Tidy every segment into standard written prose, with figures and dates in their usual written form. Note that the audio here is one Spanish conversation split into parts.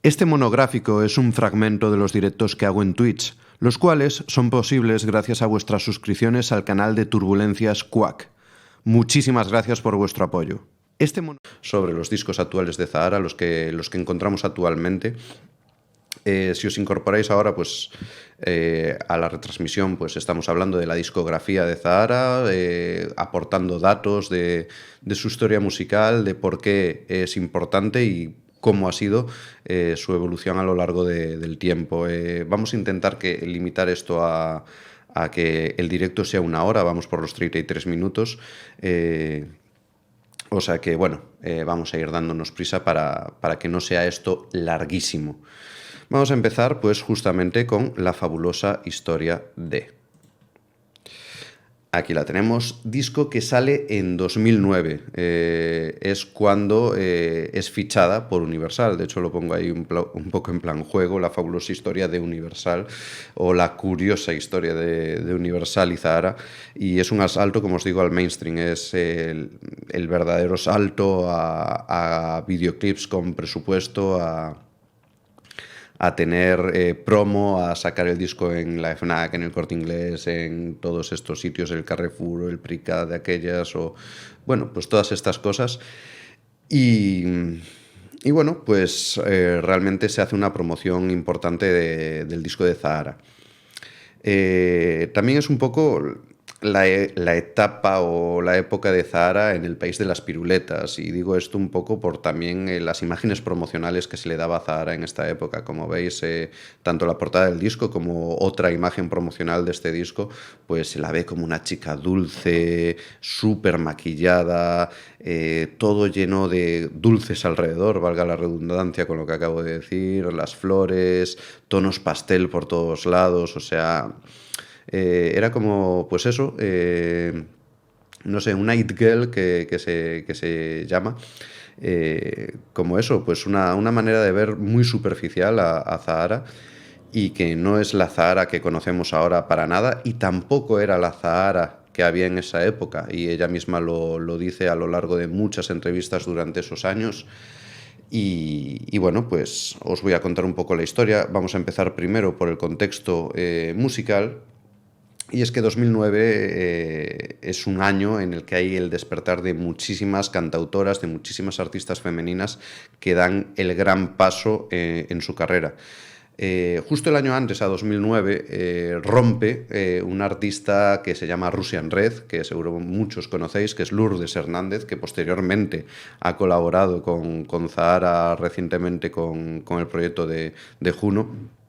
Este monográfico es un fragmento de los directos que hago en Twitch, los cuales son posibles gracias a vuestras suscripciones al canal de Turbulencias Quack. Muchísimas gracias por vuestro apoyo. Sobre los discos actuales de Zahara, los que encontramos actualmente. Si os incorporáis ahora pues, a la retransmisión, pues estamos hablando de la discografía de Zahara, aportando datos de su historia musical, de por qué es importante y cómo ha sido su evolución a lo largo del tiempo. Vamos a intentar limitar esto a que el directo sea 1 hora, vamos por los 33 minutos. O sea que, bueno, vamos a ir dándonos prisa para que no sea esto larguísimo. Vamos a empezar, pues, justamente con la fabulosa historia de... Aquí la tenemos, disco que sale en 2009, es cuando es fichada por Universal. De hecho lo pongo ahí un poco en plan juego, la fabulosa historia de Universal, o la curiosa historia de Universal y Zahara, y es un asalto, como os digo, al mainstream, es el verdadero salto a videoclips con presupuesto, a tener promo, a sacar el disco en la FNAC, en el Corte Inglés, en todos estos sitios, el Carrefour, el Prica de aquellas, o bueno, pues todas estas cosas. Y bueno, pues realmente se hace una promoción importante del disco de Zahara. También es un poco la etapa o la época de Zahara en el país de las piruletas, y digo esto un poco por también las imágenes promocionales que se le daba a Zahara en esta época. Como veis, tanto la portada del disco como otra imagen promocional de este disco, pues se la ve como una chica dulce, súper maquillada, todo lleno de dulces alrededor, valga la redundancia con lo que acabo de decir, las flores, tonos pastel por todos lados, o sea... era como, pues eso, no sé, una it girl que se llama, como eso, pues una manera de ver muy superficial a Zahara, y que no es la Zahara que conocemos ahora para nada, y tampoco era la Zahara que había en esa época, y ella misma lo dice a lo largo de muchas entrevistas durante esos años. Y bueno, pues os voy a contar un poco la historia. Vamos a empezar primero por el contexto musical. Y es que 2009 es un año en el que hay el despertar de muchísimas cantautoras, de muchísimas artistas femeninas que dan el gran paso en su carrera. Justo el año antes, a 2009, rompe un artista que se llama Russian Red, que seguro muchos conocéis, que es Lourdes Hernández, que posteriormente ha colaborado con Zahara recientemente con el proyecto de Juno.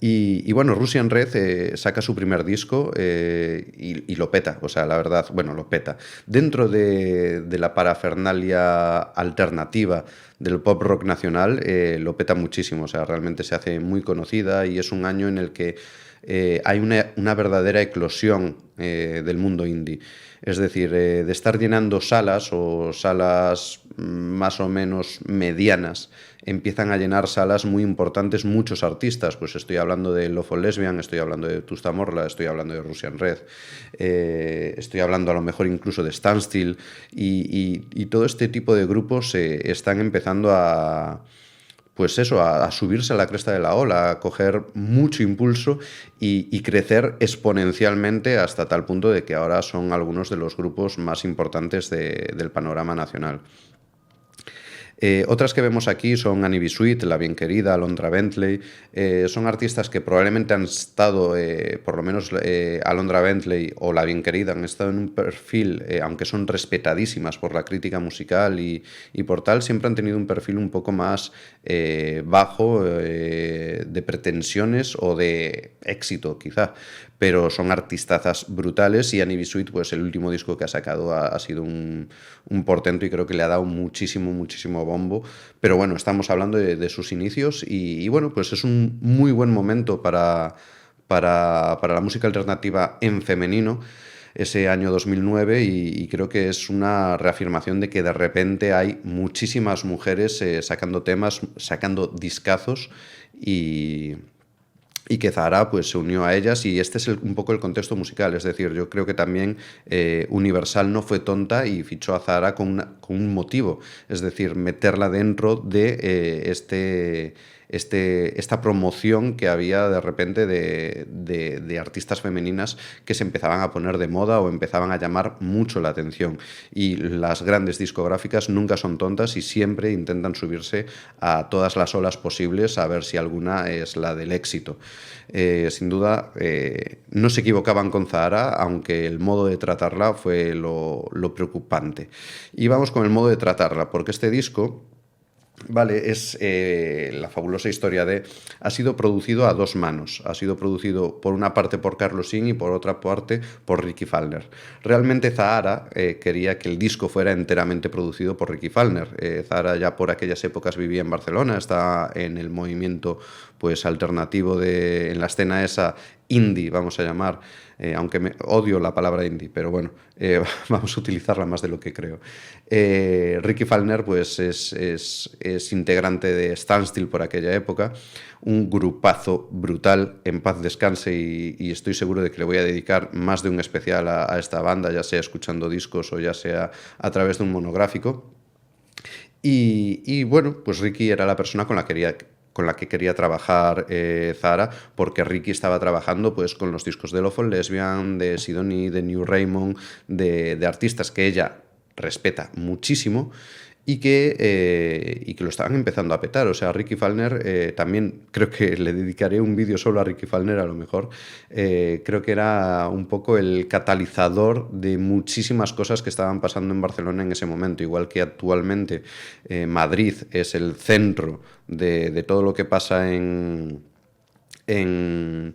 Y bueno, Russian Red saca su primer disco y lo peta, o sea, la verdad, bueno, lo peta. Dentro de la parafernalia alternativa del pop rock nacional, lo peta muchísimo, o sea, realmente se hace muy conocida, y es un año en el que hay una verdadera eclosión del mundo indie. Es decir, de estar llenando salas o salas más o menos medianas, empiezan a llenar salas muy importantes muchos artistas. Pues estoy hablando de Love for Lesbian, estoy hablando de Tusta Morla, estoy hablando de Russian Red, estoy hablando a lo mejor incluso de Standstill, y todo este tipo de grupos están empezando pues eso, a subirse a la cresta de la ola, a coger mucho impulso y crecer exponencialmente hasta tal punto de que ahora son algunos de los grupos más importantes del panorama nacional. Otras que vemos aquí son Annie B. Sweet, La Bien Querida, Alondra Bentley. Son artistas que probablemente han estado, por lo menos Alondra Bentley o La Bien Querida, han estado en un perfil, aunque son respetadísimas por la crítica musical y por tal, siempre han tenido un perfil un poco más bajo, de pretensiones o de éxito quizá, pero son artistazas brutales, y Annie B. Sweet, pues el último disco que ha sacado ha sido un portento, y creo que le ha dado muchísimo bombo. Pero bueno, estamos hablando de sus inicios, y bueno, pues es un muy buen momento para la música alternativa en femenino, ese año 2009, y creo que es una reafirmación de que de repente hay muchísimas mujeres sacando temas, sacando discazos, y y que Zahara pues se unió a ellas, y este es un poco el contexto musical. Es decir, yo creo que también Universal no fue tonta y fichó a Zahara con un motivo, es decir, meterla dentro de esta promoción que había de repente de artistas femeninas que se empezaban a poner de moda o empezaban a llamar mucho la atención. Y las grandes discográficas nunca son tontas y siempre intentan subirse a todas las olas posibles a ver si alguna es la del éxito. Sin duda, no se equivocaban con Zahara, aunque el modo de tratarla fue lo preocupante. Y vamos con el modo de tratarla, porque este disco, vale, es La fabulosa historia de... Ha sido producido a dos manos. Ha sido producido por una parte por Carlos Jean y por otra parte por Ricky Fallner. Realmente Zahara quería que el disco fuera enteramente producido por Ricky Fallner. Zahara ya por aquellas épocas vivía en Barcelona, está en el movimiento pues alternativo en la escena esa indie, vamos a llamar, aunque odio la palabra indie, pero bueno, vamos a utilizarla más de lo que creo. Ricky Fallner pues es integrante de Standstill por aquella época, un grupazo brutal, en paz descanse, y estoy seguro de que le voy a dedicar más de un especial a esta banda, ya sea escuchando discos o ya sea a través de un monográfico. Y bueno, pues Ricky era la persona con la que quería trabajar Zahara, porque Ricky estaba trabajando pues con los discos de Lawful Lesbian, de Sidonie, de New Raymond, de artistas que ella respeta muchísimo y que lo estaban empezando a petar. O sea, Ricky Fallner, también creo que le dedicaré un vídeo solo a Ricky Fallner, a lo mejor. Creo que era un poco el catalizador de muchísimas cosas que estaban pasando en Barcelona en ese momento, igual que actualmente Madrid es el centro de todo lo que pasa en, en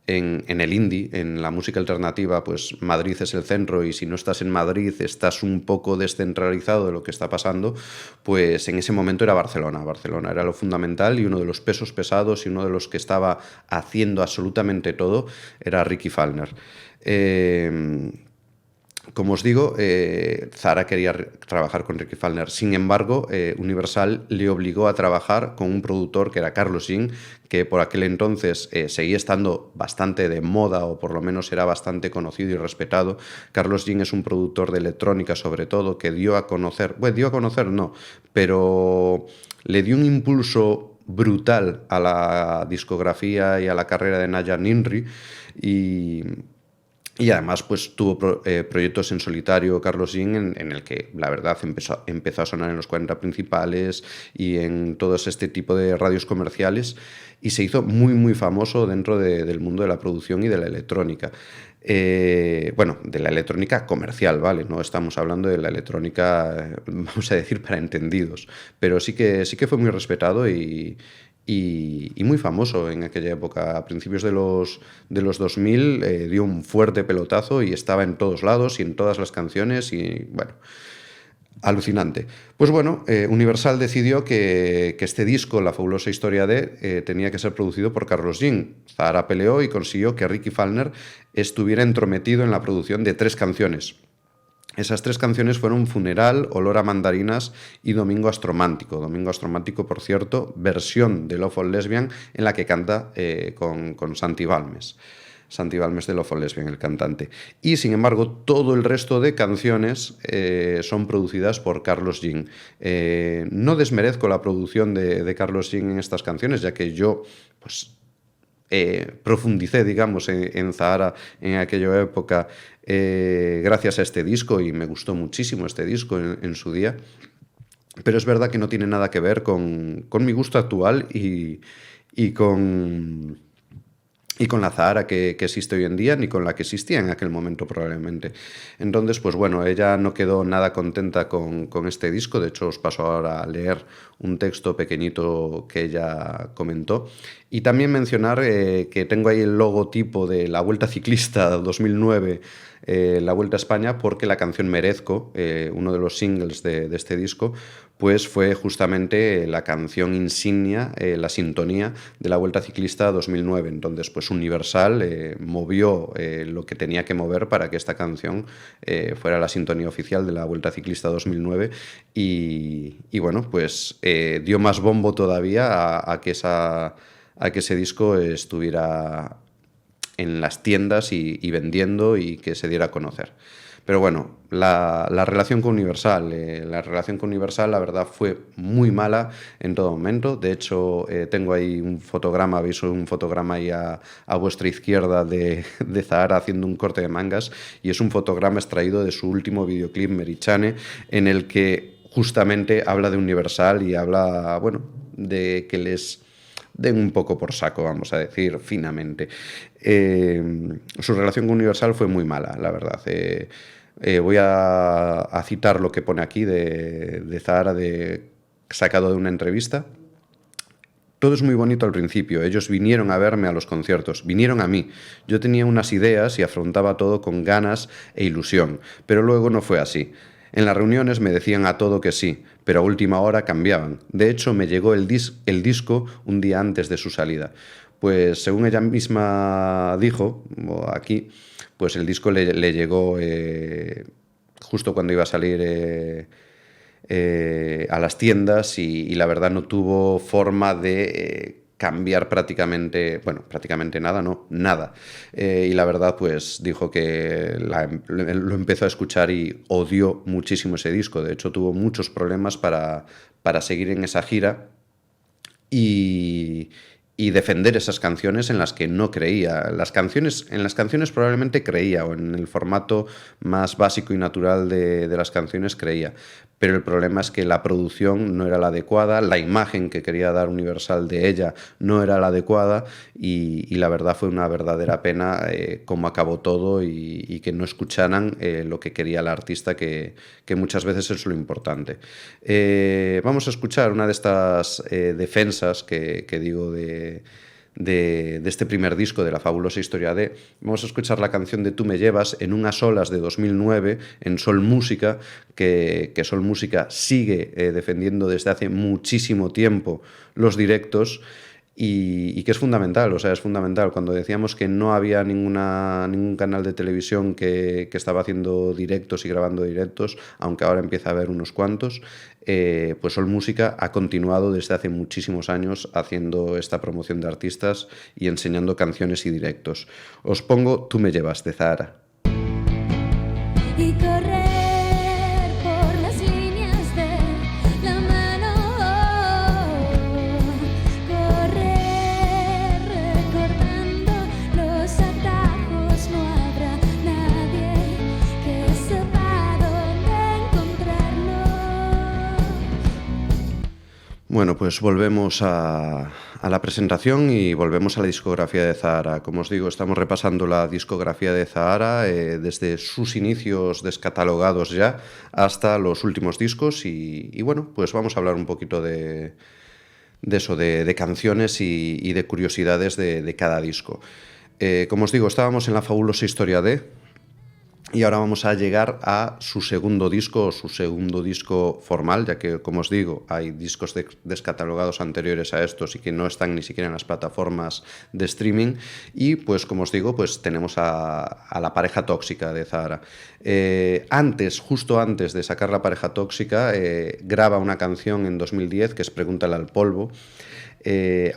el indie, en la música alternativa. Pues Madrid es el centro, y si no estás en Madrid estás un poco descentralizado de lo que está pasando. Pues en ese momento era Barcelona. Barcelona era lo fundamental, y uno de los pesos pesados y uno de los que estaba haciendo absolutamente todo era Ricky Fallner. Como os digo, Zahara quería trabajar con Ricky Fallner. Sin embargo, Universal le obligó a trabajar con un productor que era Carlos Jean, que por aquel entonces seguía estando bastante de moda, o por lo menos era bastante conocido y respetado. Carlos Jean es un productor de electrónica, sobre todo, que dio a conocer no, pero le dio un impulso brutal a la discografía y a la carrera de Naya Ninri, y además pues tuvo proyectos en solitario Carlos Jean, en el que la verdad empezó a sonar en los 40 principales y en todo este tipo de radios comerciales, y se hizo muy muy famoso dentro del mundo de la producción y de la electrónica. Bueno, de la electrónica comercial, ¿vale? No estamos hablando de la electrónica, vamos a decir, para entendidos, pero sí que fue muy respetado y muy famoso en aquella época. A principios de los 2000 dio un fuerte pelotazo y estaba en todos lados y en todas las canciones, y bueno, alucinante. Pues bueno, Universal decidió que este disco, La fabulosa historia de, tenía que ser producido por Carlos Jean. Zahara peleó y consiguió que Ricky Fallner estuviera entrometido en la producción de 3 canciones. Esas 3 canciones fueron Funeral, Olor a mandarinas y Domingo Astromántico. Domingo Astromántico, por cierto, versión de Lawful Lesbian, en la que canta con Santi Balmes. Santi Balmes de Lawful Lesbian, el cantante. Y sin embargo, todo el resto de canciones son producidas por Carlos Jean. No desmerezco la producción de Carlos Jean en estas canciones, ya que yo pues profundicé, digamos, en Zahara en aquella época gracias a este disco, y me gustó muchísimo este disco en su día. Pero es verdad que no tiene nada que ver con mi gusto actual y con la Zahara que existe hoy en día, ni con la que existía en aquel momento probablemente. Entonces, pues bueno, ella no quedó nada contenta con este disco. De hecho, os paso ahora a leer un texto pequeñito que ella comentó. Y también mencionar que tengo ahí el logotipo de la Vuelta Ciclista 2009, la Vuelta a España, porque la canción Merezco, uno de los singles de este disco, pues fue justamente la canción insignia, la sintonía de la Vuelta Ciclista 2009. Entonces, pues Universal movió lo que tenía que mover para que esta canción fuera la sintonía oficial de la Vuelta Ciclista 2009, y bueno, pues dio más bombo todavía a que a que ese disco estuviera en las tiendas y vendiendo y que se diera a conocer. Pero bueno, la relación con Universal, la verdad fue muy mala en todo momento. De hecho, tengo ahí un fotograma, veis un fotograma ahí a vuestra izquierda de Zahara haciendo un corte de mangas, y es un fotograma extraído de su último videoclip Merichane, en el que justamente habla de Universal y habla, bueno, de que les den un poco por saco, vamos a decir finamente. Su relación con Universal fue muy mala, la verdad. Voy a citar lo que pone aquí de Zahara, sacado de una entrevista. Todo es muy bonito al principio. Ellos vinieron a verme a los conciertos, vinieron a mí. Yo tenía unas ideas y afrontaba todo con ganas e ilusión, pero luego no fue así. En las reuniones me decían a todo que sí, pero a última hora cambiaban. De hecho, me llegó el disco un día antes de su salida. Pues según ella misma dijo, aquí, pues el disco le llegó justo cuando iba a salir a las tiendas, y la verdad no tuvo forma de cambiar prácticamente nada, no, nada. Y la verdad, pues dijo que lo empezó a escuchar y odió muchísimo ese disco. De hecho, tuvo muchos problemas para seguir en esa gira y defender esas canciones en las que no creía. En las canciones probablemente creía, o en el formato más básico y natural de las canciones creía, pero el problema es que la producción no era la adecuada, la imagen que quería dar Universal de ella no era la adecuada, y la verdad fue una verdadera pena cómo acabó todo, y que no escucharan lo que quería la artista, que muchas veces es lo importante. Vamos a escuchar una de estas defensas que digo de este primer disco de La Fabulosa Historia de. Vamos a escuchar la canción de Tú me llevas en unas olas de 2009 en Sol Música, que Sol Música sigue defendiendo desde hace muchísimo tiempo los directos, y que es fundamental. O sea, es fundamental. Cuando decíamos que no había ningún canal de televisión que estaba haciendo directos y grabando directos, aunque ahora empieza a haber unos cuantos, pues Sol Música ha continuado desde hace muchísimos años haciendo esta promoción de artistas y enseñando canciones y directos. Os pongo Tú me llevas, de Zahara. Y correr por las líneas de la mano, correr recordando los atajos, no habrá nadie que sepa dónde encontrarlos. Bueno, pues volvemos a la presentación y volvemos a la discografía de Zahara. Como os digo, estamos repasando la discografía de Zahara desde sus inicios descatalogados ya hasta los últimos discos, y bueno, pues vamos a hablar un poquito de eso, de canciones y de curiosidades de cada disco. Como os digo, estábamos en La Fabulosa Historia de, y ahora vamos a llegar a su segundo disco formal, ya que, como os digo, hay discos descatalogados anteriores a estos y que no están ni siquiera en las plataformas de streaming. Y pues, como os digo, pues tenemos a La Pareja Tóxica de Zahara. Justo antes de sacar La Pareja Tóxica, graba una canción en 2010 que es Pregúntale al polvo,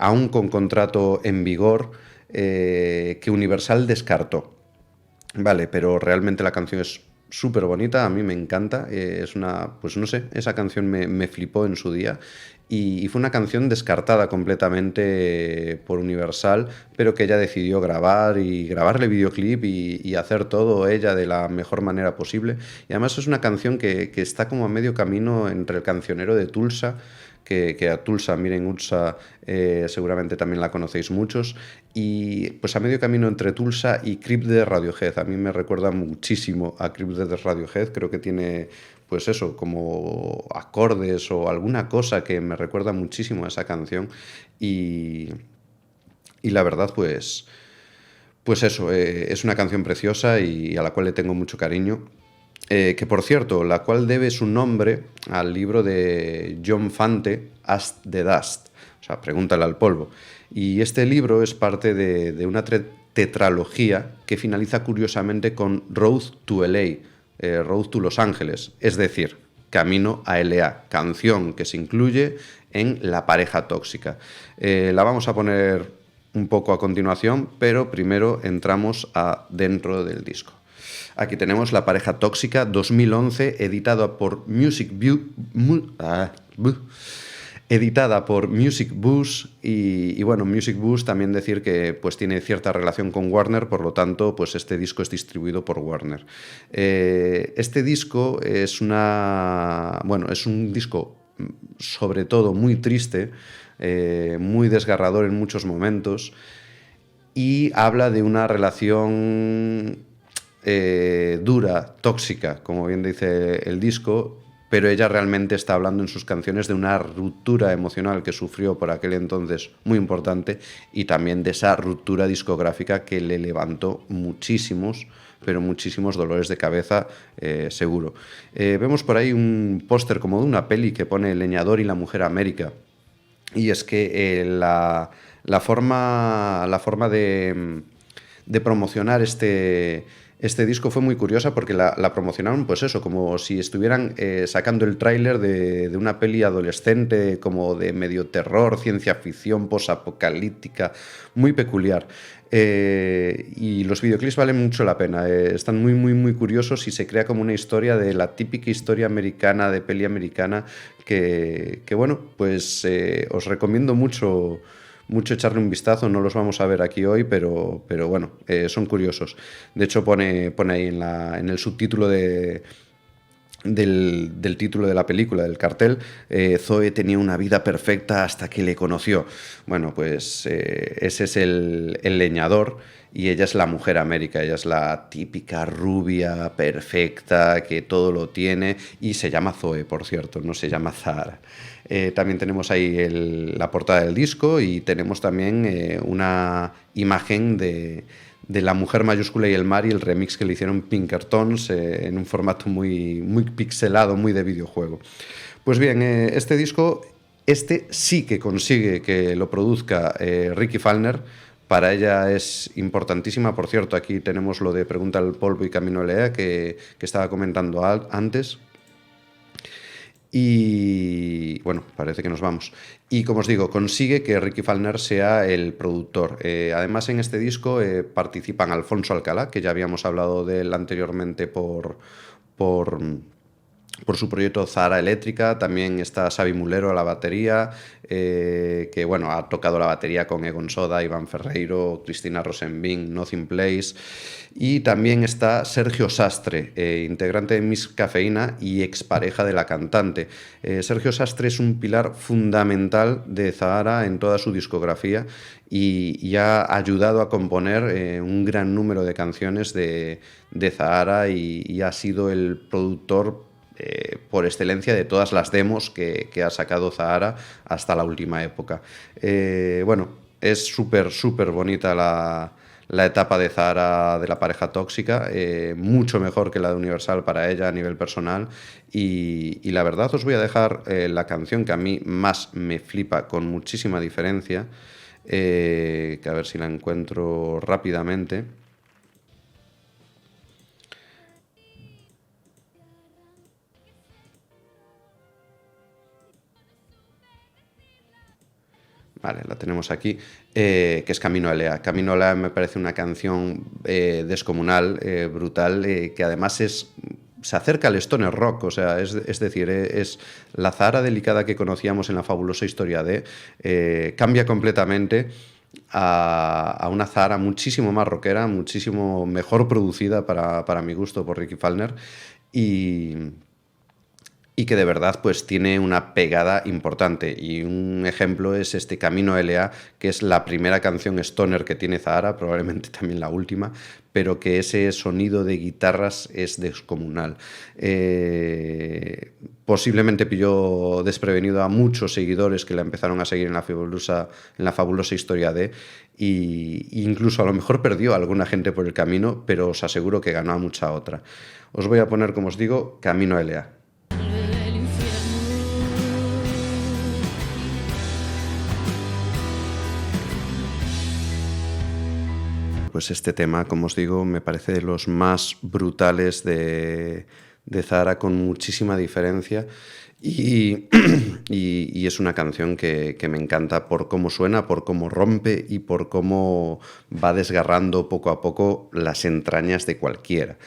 aún con contrato en vigor, que Universal descartó. Vale, pero realmente la canción es súper bonita, a mí me encanta, es una, pues no sé, esa canción me flipó en su día, y fue una canción descartada completamente por Universal, pero que ella decidió grabarle videoclip y hacer todo ella de la mejor manera posible. Y además es una canción que está como a medio camino entre El Cancionero de Tulsa, que a Tulsa, Miren Utsa, seguramente también la conocéis muchos, y pues a medio camino entre Tulsa y Creep de Radiohead. A mí me recuerda muchísimo a Creep de Radiohead, creo que tiene, pues eso, como acordes o alguna cosa que me recuerda muchísimo a esa canción, y la verdad, pues eso, es una canción preciosa y a la cual le tengo mucho cariño. Que por cierto, la cual debe su nombre al libro de John Fante, Ask the Dust, o sea, Pregúntale al polvo. Y este libro es parte de una tetralogía que finaliza curiosamente con Road to LA, Road to Los Ángeles, es decir, Camino a LA, canción que se incluye en La pareja tóxica. La vamos a poner un poco a continuación, pero primero entramos dentro del disco. Aquí tenemos La pareja tóxica 2011, editada por Music Bus y bueno, Music Bus también decir que pues tiene cierta relación con Warner, por lo tanto pues este disco es distribuido por Warner. Este disco es un disco sobre todo muy triste, muy desgarrador en muchos momentos y habla de una relación dura, tóxica, como bien dice el disco, pero ella realmente está hablando en sus canciones de una ruptura emocional que sufrió por aquel entonces muy importante y también de esa ruptura discográfica que le levantó muchísimos, pero muchísimos dolores de cabeza, seguro. Vemos por ahí un póster como de una peli que pone El leñador y la mujer América, y es que la forma de promocionar este disco fue muy curiosa porque la promocionaron, pues eso, como si estuvieran sacando el tráiler de una peli adolescente, como de medio terror, ciencia ficción, posapocalíptica, muy peculiar. Y los videoclips valen mucho la pena, están muy, muy, muy curiosos y se crea como una historia de la típica historia americana, de peli americana, que bueno, pues os recomiendo mucho echarle un vistazo. No los vamos a ver aquí hoy, pero bueno, son curiosos. De hecho, pone ahí en el subtítulo del título de la película, del cartel, Zoe tenía una vida perfecta hasta que le conoció. Bueno, pues ese es el leñador y ella es la mujer América. Ella es la típica rubia perfecta que todo lo tiene y se llama Zoe, por cierto, no se llama Zahara. También tenemos ahí la portada del disco y tenemos también una imagen de la mujer mayúscula y el mar y el remix que le hicieron Pinkertons en un formato muy, muy pixelado, muy de videojuego. Pues bien, este disco sí que consigue que lo produzca Ricky Falkner. Para ella es importantísima. Por cierto, aquí tenemos lo de Pregunta al polvo y Camino a Lea que estaba comentando antes. Y bueno, parece que nos vamos. Y como os digo, consigue que Ricky Falkner sea el productor. Además, en este disco participan Alfonso Alcalá, que ya habíamos hablado de él anteriormente por su proyecto Zahara Eléctrica. También está Xavi Mulero a la batería, que bueno, ha tocado la batería con Egon Soda, Iván Ferreiro, Cristina Rosenbing, Nothing Place. Y también está Sergio Sastre, integrante de Miss Cafeína y expareja de la cantante. Sergio Sastre es un pilar fundamental de Zahara en toda su discografía y ha ayudado a componer un gran número de canciones de Zahara y ha sido el productor por excelencia de todas las demos que ha sacado Zahara hasta la última época. Bueno, es súper, súper bonita la etapa de Zahara de la pareja tóxica, mucho mejor que la de Universal para ella a nivel personal y la verdad os voy a dejar la canción que a mí más me flipa con muchísima diferencia, que a ver si la encuentro rápidamente. Vale, la tenemos aquí, que es Camino a Lea. Camino a Lea me parece una canción descomunal, brutal, que además se acerca al stoner rock, o sea, es decir, es la Zahara delicada que conocíamos en La fabulosa historia de, cambia completamente a una Zahara muchísimo más rockera, muchísimo mejor producida para mi gusto por Ricky Falkner y que de verdad pues tiene una pegada importante. Y un ejemplo es este Camino a Lea, que es la primera canción stoner que tiene Zahara, probablemente también la última, pero que ese sonido de guitarras es descomunal. Posiblemente pilló desprevenido a muchos seguidores que la empezaron a seguir en la fabulosa historia de, y incluso a lo mejor perdió a alguna gente por el camino, pero os aseguro que ganó a mucha otra. Os voy a poner, como os digo, Camino a Lea. Pues este tema, como os digo, me parece de los más brutales de de Zahara con muchísima diferencia. Y, y es una canción que me encanta por cómo suena, por cómo rompe y por cómo va desgarrando poco a poco las entrañas de cualquiera.